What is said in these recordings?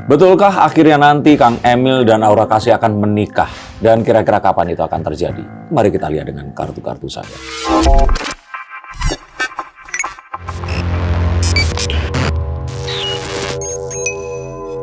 Betulkah akhirnya nanti Kang Emil dan Aura Kasih akan menikah? Dan kira-kira kapan itu akan terjadi? Mari kita lihat dengan kartu-kartu saya.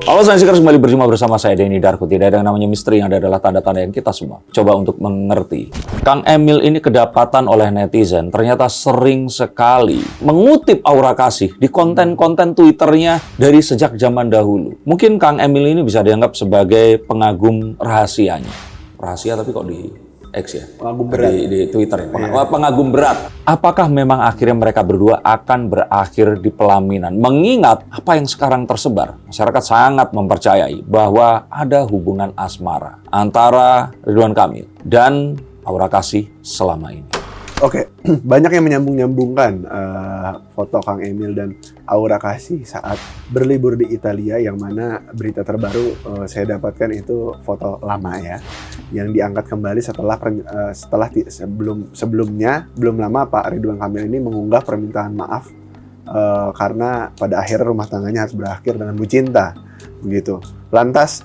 Halo Sainsikers, kembali berjumpa bersama saya Denny Darko. Tidak ada yang namanya misteri, yang ada adalah tanda-tanda yang kita semua coba untuk mengerti. Kang Emil ini kedapatan oleh netizen ternyata sering sekali mengutip Aura Kasih di konten-konten Twitternya dari sejak zaman dahulu. Mungkin Kang Emil ini bisa dianggap sebagai pengagum rahasianya. Rahasia tapi kok di X ya? Pengagum berat. Di Twitter ya? Pengagum berat. Apakah memang akhirnya mereka berdua akan berakhir di pelaminan? Mengingat apa yang sekarang tersebar, masyarakat sangat mempercayai bahwa ada hubungan asmara antara Ridwan Kamil dan Aura Kasih selama ini. Oke, banyak yang menyambung-nyambungkan foto Kang Emil dan Aura Kasih saat berlibur di Italia, yang mana berita terbaru saya dapatkan itu foto lama ya, yang diangkat kembali sebelumnya belum lama Pak Ridwan Kamil ini mengunggah permintaan maaf karena pada akhirnya rumah tangganya harus berakhir dengan Bu Cinta begitu. Lantas,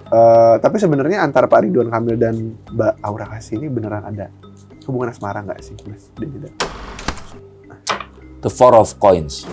tapi sebenarnya antara Pak Ridwan Kamil dan Mbak Aura Kasih ini beneran ada hubungan asmara nggak sih, Mas? The Four of Coins.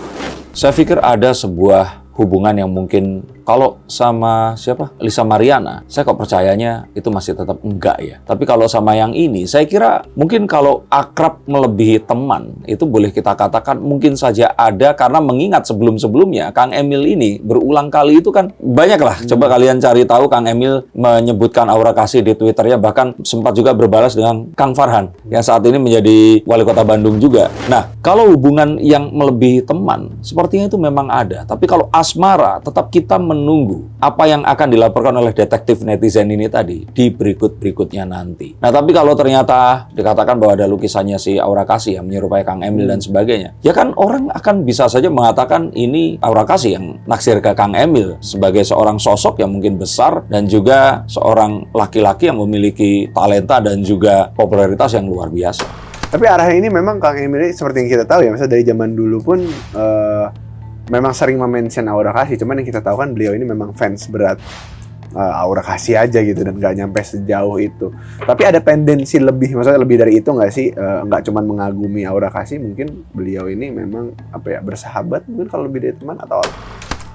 Saya pikir ada sebuah hubungan yang mungkin kalau sama siapa? Lisa Mariana, saya kok percayanya itu masih tetap enggak ya. Tapi kalau sama yang ini, saya kira mungkin kalau akrab melebihi teman, itu boleh kita katakan mungkin saja ada, karena mengingat sebelum-sebelumnya Kang Emil ini berulang kali itu kan banyak lah. Coba kalian cari tahu, Kang Emil menyebutkan Aura Kasih di Twitternya, bahkan sempat juga berbalas dengan Kang Farhan yang saat ini menjadi wali kota Bandung juga. Nah, kalau hubungan yang melebihi teman, sepertinya itu memang ada. Tapi kalau asmara, tetap kita menunggu apa yang akan dilaporkan oleh detektif netizen ini tadi di berikut-berikutnya nanti. Nah, tapi kalau ternyata dikatakan bahwa ada lukisannya si Aura Kasih yang menyerupai Kang Emil dan sebagainya, ya kan orang akan bisa saja mengatakan ini Aura Kasih yang naksir ke Kang Emil sebagai seorang sosok yang mungkin besar dan juga seorang laki-laki yang memiliki talenta dan juga popularitas yang luar biasa. Tapi arahnya ini memang Kang Emil ini seperti yang kita tahu ya, misalnya dari zaman dulu pun memang sering mention Aura Kasih, cuman yang kita tahu kan beliau ini memang fans berat Aura Kasih aja gitu, dan nggak nyampe sejauh itu. Tapi ada tendensi lebih, maksudnya lebih dari itu nggak sih? Nggak cuman mengagumi Aura Kasih, mungkin beliau ini memang bersahabat mungkin kalau lebih dari teman atau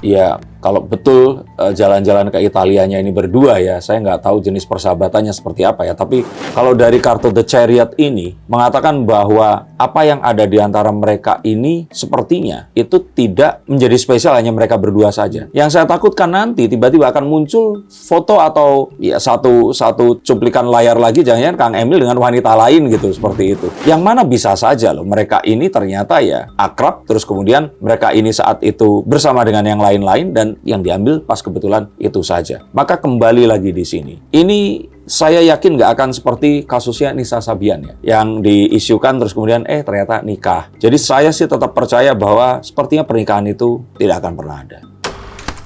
Ya, kalau betul jalan-jalan ke Italianya ini berdua ya, saya nggak tahu jenis persahabatannya seperti apa ya. Tapi kalau dari kartu The Chariot ini mengatakan bahwa apa yang ada di antara mereka ini sepertinya itu tidak menjadi spesial hanya mereka berdua saja. Yang saya takutkan nanti tiba-tiba akan muncul foto atau ya satu cuplikan layar lagi, jangan-jangan Kang Emil dengan wanita lain gitu, seperti itu. Yang mana bisa saja loh, mereka ini ternyata ya akrab, terus kemudian mereka ini saat itu bersama dengan yang lain-lain, dan yang diambil pas kebetulan itu saja. Maka kembali lagi di sini. Ini saya yakin nggak akan seperti kasusnya Nisa Sabian ya, yang diisukan terus kemudian ternyata nikah. Jadi saya sih tetap percaya bahwa sepertinya pernikahan itu tidak akan pernah ada.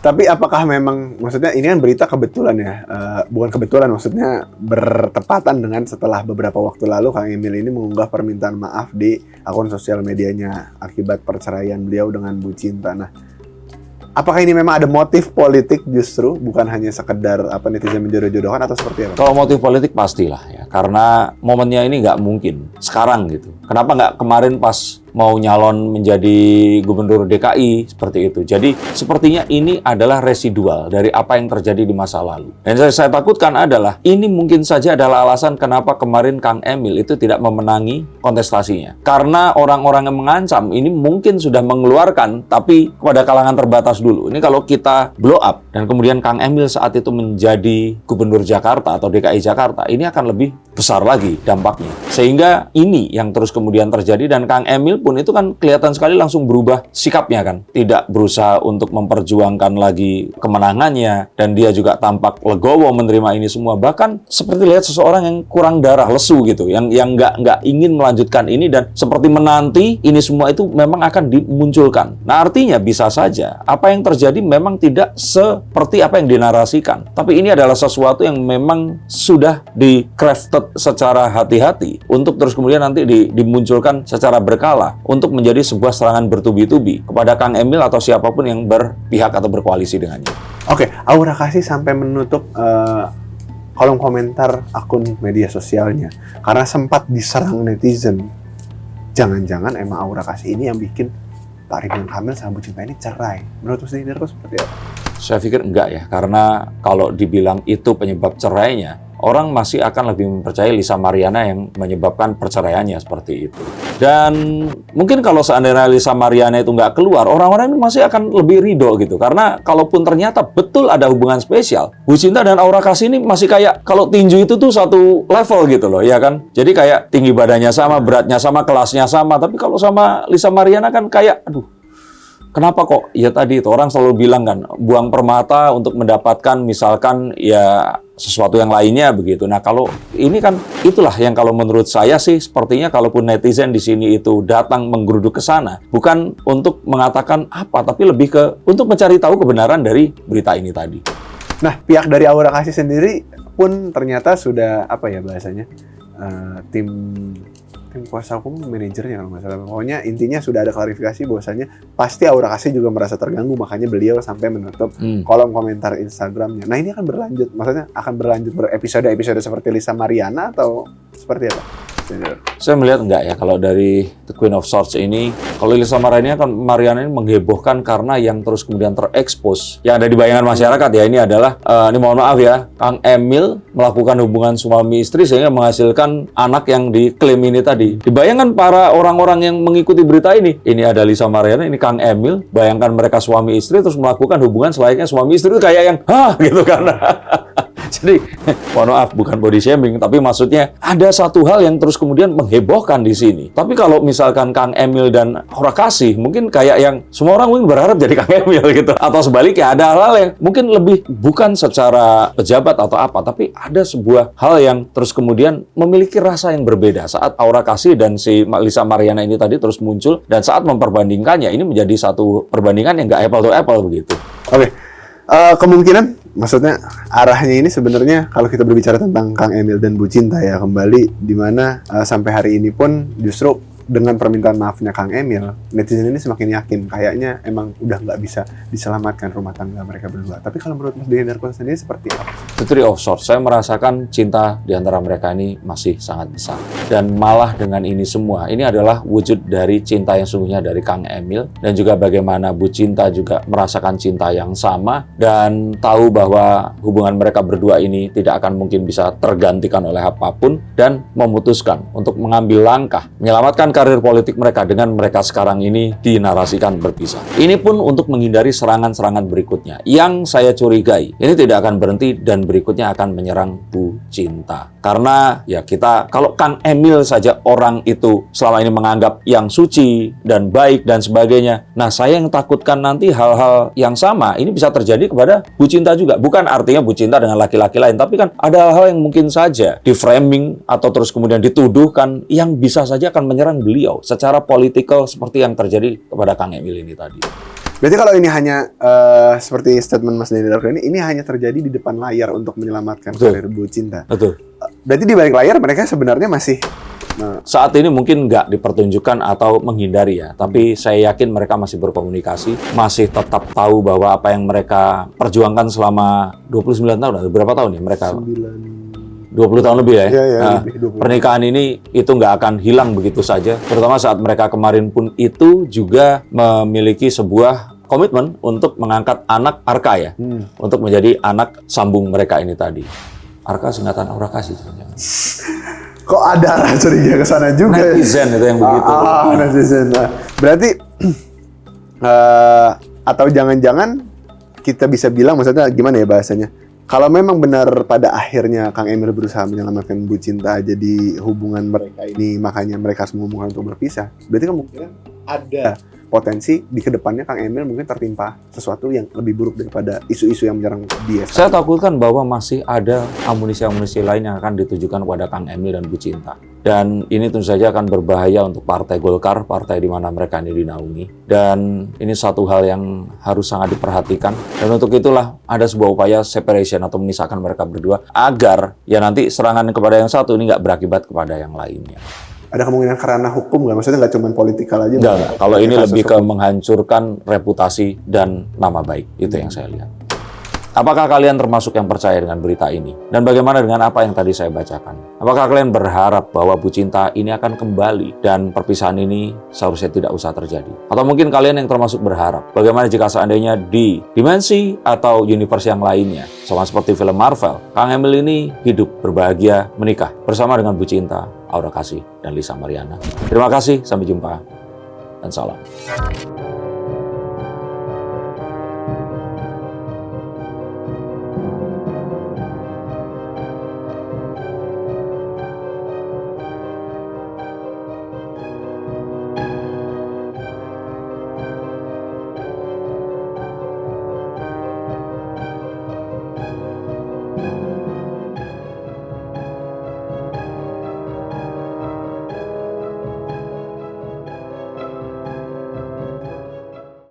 Tapi apakah memang, maksudnya ini kan berita kebetulan ya, bukan kebetulan, maksudnya bertepatan dengan setelah beberapa waktu lalu Kang Emil ini mengunggah permintaan maaf di akun sosial medianya akibat perceraian beliau dengan Bu Cinta. Nah, apakah ini memang ada motif politik justru, bukan hanya sekedar netizen menjodoh-jodohkan atau seperti apa? Kalau motif politik pastilah ya, karena momennya ini nggak mungkin sekarang gitu. Kenapa nggak kemarin pas mau nyalon menjadi gubernur DKI seperti itu. Jadi sepertinya ini adalah residual dari apa yang terjadi di masa lalu. Dan saya takutkan adalah ini mungkin saja adalah alasan kenapa kemarin Kang Emil itu tidak memenangi kontestasinya. Karena orang-orang yang mengancam ini mungkin sudah mengeluarkan, tapi kepada kalangan terbatas dulu. Ini kalau kita blow up dan kemudian Kang Emil saat itu menjadi gubernur Jakarta atau DKI Jakarta, ini akan lebih besar lagi dampaknya. Sehingga ini yang terus kemudian terjadi, dan Kang Emil pun itu kan kelihatan sekali langsung berubah sikapnya kan. Tidak berusaha untuk memperjuangkan lagi kemenangannya, dan dia juga tampak legowo menerima ini semua. Bahkan seperti lihat seseorang yang kurang darah, lesu gitu, yang nggak ingin melanjutkan ini, dan seperti menanti ini semua itu memang akan dimunculkan. Nah, artinya bisa saja apa yang terjadi memang tidak seperti apa yang dinarasikan. Tapi ini adalah sesuatu yang memang sudah di-crafted secara hati-hati untuk terus kemudian nanti dimunculkan secara berkala. adalah untuk menjadi sebuah serangan bertubi-tubi kepada Kang Emil atau siapapun yang berpihak atau berkoalisi dengannya. Oke, Aura Kasih sampai menutup kolom komentar akun media sosialnya karena sempat diserang netizen. Jangan-jangan emang Aura Kasih ini yang bikin Pak Ridwan Kamil sama Bu Cinta ini cerai. Menurut Mas Dendarko seperti apa? Saya pikir enggak ya, karena kalau dibilang itu penyebab cerainya, orang masih akan lebih mempercayai Lisa Mariana yang menyebabkan perceraiannya seperti itu. Dan mungkin kalau seandainya Lisa Mariana itu nggak keluar, orang-orang ini masih akan lebih ridho gitu. Karena kalaupun ternyata betul ada hubungan spesial, Bu Cinta dan Aura Kasih ini masih kayak kalau tinju itu tuh satu level gitu loh, ya kan? Jadi kayak tinggi badannya sama, beratnya sama, kelasnya sama. Tapi kalau sama Lisa Mariana kan kayak, aduh, kenapa kok? Ya tadi itu orang selalu bilang kan, buang permata untuk mendapatkan misalkan ya sesuatu yang lainnya begitu. Nah kalau ini kan itulah yang kalau menurut saya sih sepertinya kalaupun netizen di sini itu datang menggeruduk ke sana, bukan untuk mengatakan apa, tapi lebih ke untuk mencari tahu kebenaran dari berita ini tadi. Nah, pihak dari Aura Kasih sendiri pun ternyata sudah apa ya bahasanya tim kuasa hukum manajernya kalau nggak salah. Pokoknya intinya sudah ada klarifikasi bahwasanya pasti Aura Kasih juga merasa terganggu, makanya beliau sampai menutup kolom komentar Instagramnya. Nah ini akan berlanjut, maksudnya akan berlanjut berepisode-episode seperti Lisa Mariana atau seperti apa? Saya melihat enggak ya kalau dari The Queen of Swords ini, kalau Lisa Mariana ini menghebohkan karena yang terus kemudian terekspos yang ada di bayangan masyarakat ya ini adalah ini mohon maaf ya, Kang Emil melakukan hubungan suami istri sehingga menghasilkan anak yang diklaim ini tadi. Dibayangkan para orang-orang yang mengikuti berita ini ada Lisa Mariana, ini Kang Emil, bayangkan mereka suami istri terus melakukan hubungan selayaknya suami istri itu kayak yang hah gitu kan. Jadi, mohon maaf, bukan body shaming, tapi maksudnya ada satu hal yang terus kemudian menghebohkan di sini. Tapi kalau misalkan Kang Emil dan Aura Kasih, mungkin kayak yang semua orang mungkin berharap jadi Kang Emil gitu. Atau sebaliknya, ada hal-hal yang mungkin lebih bukan secara pejabat atau apa, tapi ada sebuah hal yang terus kemudian memiliki rasa yang berbeda saat Aura Kasih dan si Lisa Mariana ini tadi terus muncul, dan saat memperbandingkannya, ini menjadi satu perbandingan yang nggak apple to apple begitu. Oke. Kemungkinan, maksudnya arahnya ini sebenarnya kalau kita berbicara tentang Kang Emil dan Bu Cinta ya kembali, di mana sampai hari ini pun justru dengan permintaan maafnya Kang Emil, netizen ini semakin yakin kayaknya emang udah nggak bisa diselamatkan rumah tangga mereka berdua. Tapi kalau menurut Mas Dendarko sendiri seperti apa? The Three of Swords, saya merasakan cinta di antara mereka ini masih sangat besar. Dan malah dengan ini semua, ini adalah wujud dari cinta yang sungguhnya dari Kang Emil, dan juga bagaimana Bu Cinta juga merasakan cinta yang sama, dan tahu bahwa hubungan mereka berdua ini tidak akan mungkin bisa tergantikan oleh apapun, dan memutuskan untuk mengambil langkah, menyelamatkan karir politik mereka dengan mereka sekarang ini dinarasikan berpisah. Ini pun untuk menghindari serangan-serangan berikutnya yang saya curigai ini tidak akan berhenti dan berikutnya akan menyerang Bu Cinta. Karena ya kita, kalau Kang Emil saja orang itu selama ini menganggap yang suci dan baik dan sebagainya. Nah, saya yang takutkan nanti hal-hal yang sama ini bisa terjadi kepada Bu Cinta juga. Bukan artinya Bu Cinta dengan laki-laki lain, tapi kan ada hal yang mungkin saja di framing atau terus kemudian dituduhkan yang bisa saja akan menyerang beliau secara politikal seperti yang terjadi kepada Kang Emil ini tadi. Berarti kalau ini hanya seperti statement Mas Dendarko ini hanya terjadi di depan layar untuk menyelamatkan karir Bu Cinta. Betul. Berarti di balik layar mereka sebenarnya masih saat ini mungkin nggak dipertunjukkan atau menghindari ya, tapi saya yakin mereka masih berkomunikasi, masih tetap tahu bahwa apa yang mereka perjuangkan selama 29 tahun, atau berapa tahun ya mereka? 20 tahun lebih ya. Nah, lebih, pernikahan ini itu nggak akan hilang begitu saja. Terutama saat mereka kemarin pun itu juga memiliki sebuah komitmen untuk mengangkat anak Arka ya, untuk menjadi anak sambung mereka ini tadi. Arka singkatan Aura Kasih. Kok ada arah curiga ke sana juga? Netizen itu yang begitu. Netizen. Nah, berarti atau jangan-jangan kita bisa bilang, maksudnya gimana ya bahasanya? Kalau memang benar pada akhirnya Kang Emil berusaha menyelamatkan Bu Cinta, jadi hubungan mereka ini makanya mereka semua memutuskan untuk berpisah, berarti kemungkinan ada potensi di kedepannya Kang Emil mungkin tertimpa sesuatu yang lebih buruk daripada isu-isu yang menyerang dia. Saya takutkan bahwa masih ada amunisi-amunisi lain yang akan ditujukan kepada Kang Emil dan Bu Cinta. Dan ini tentu saja akan berbahaya untuk Partai Golkar, partai di mana mereka ini dinaungi. Dan ini satu hal yang harus sangat diperhatikan. Dan untuk itulah ada sebuah upaya separation atau memisahkan mereka berdua agar ya nanti serangan kepada yang satu ini nggak berakibat kepada yang lainnya. ada kemungkinan karena hukum nggak? Maksudnya nggak cuma politikal aja? Enggak. Kalau ini kasus lebih ke hukum. menghancurkan reputasi dan nama baik. Itu yang saya lihat. Apakah kalian termasuk yang percaya dengan berita ini? Dan bagaimana dengan apa yang tadi saya bacakan? Apakah kalian berharap bahwa Bu Cinta ini akan kembali dan perpisahan ini seharusnya tidak usah terjadi? Atau mungkin kalian yang termasuk berharap, bagaimana jika seandainya di dimensi atau universe yang lainnya, sama seperti film Marvel, Kang Emil ini hidup, berbahagia, menikah bersama dengan Bu Cinta, Aura Kasih, dan Lisa Mariana. Terima kasih, sampai jumpa, dan salam.